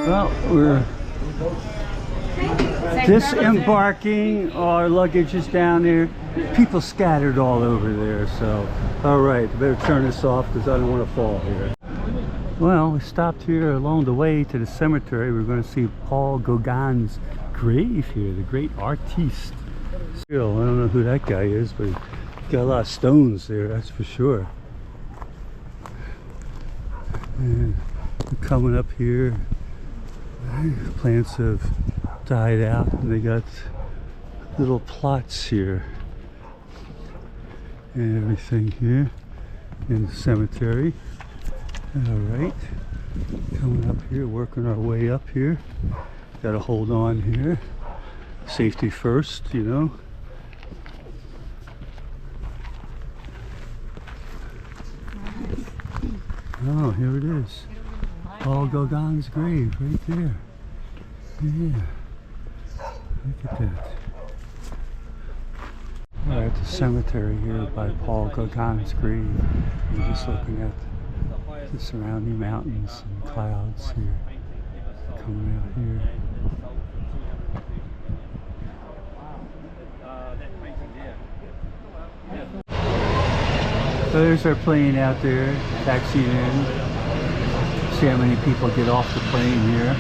Well, we're disembarking. Our luggage is down there. People scattered all over there, so all right, better turn this off because I don't want to fall here. Well, we stopped here along the way to the cemetery. We're going to see Paul Gauguin's grave here, the great artiste. Still, I don't know who that guy is, but he's got a lot of stones there, that's for sure. And we're coming up here. Plants have died out, and they got little plots here and everything here in the cemetery. Alright, coming up here, working our way up here. Gotta hold on here. Safety first, you know. Oh, here it is. Paul Gauguin's grave right there. Yeah. Look at that. We're at the cemetery here by Paul Gauguin's grave. I'm just looking at the surrounding mountains and clouds here, coming out here. So there's our plane out there, taxiing in. See how many people get off the plane here.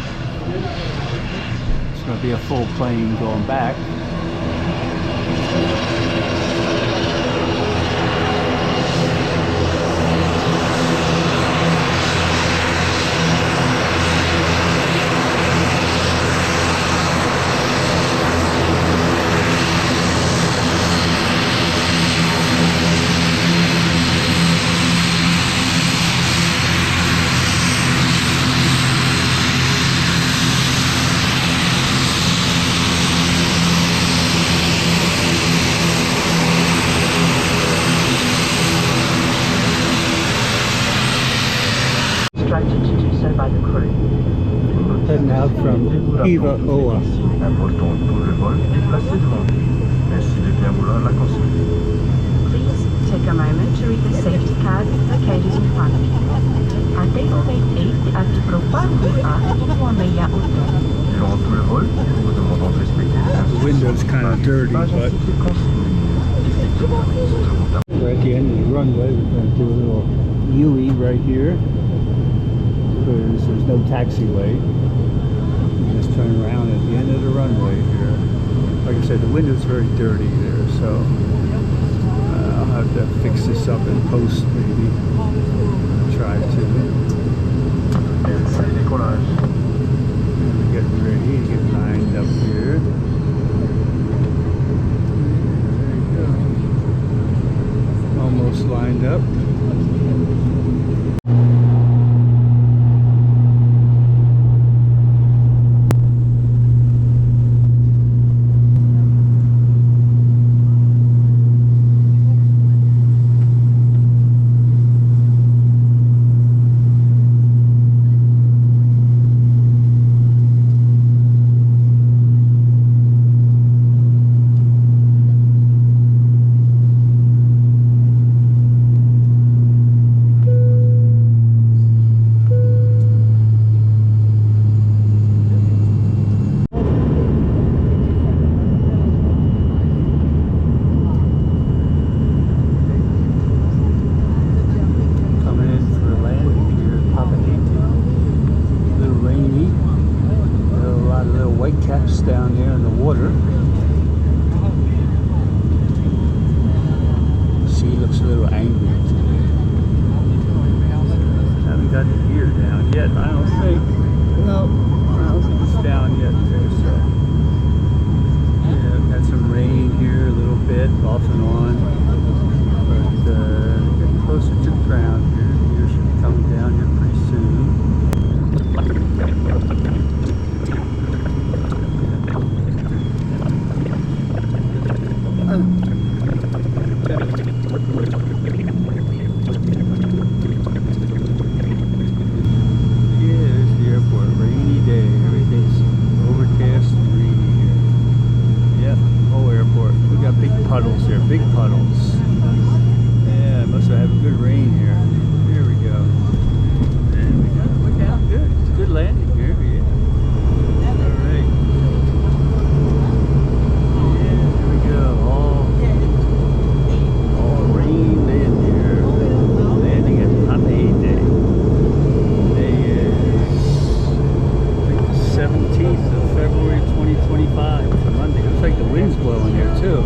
It's going to be a full plane going back. Heading out from Hiva Oa. Please take a moment to read the safety card located in front of you. Artikel 8 appliquera pour meia hauteur. The window's kind of dirty, but we're at the end of the runway. We're going to do a little U-E right here because there's no taxiway. Just turn around at the end of the runway here. Like I said, the window's very dirty there, so I'll have to fix this up in post maybe. Try to. We're getting ready to get lined up here. There you go. Almost lined up.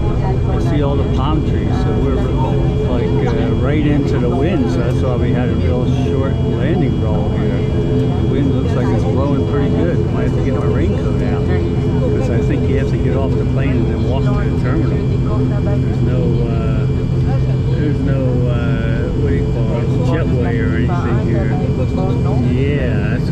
I see all the palm trees, so we're like right into the wind, so that's why we had a real short landing roll here. The wind looks like it's blowing pretty good. Might have to get my raincoat out, because I think you have to get off the plane and then walk to the terminal. There's no what do you call it, jetway or anything here. Yeah, that's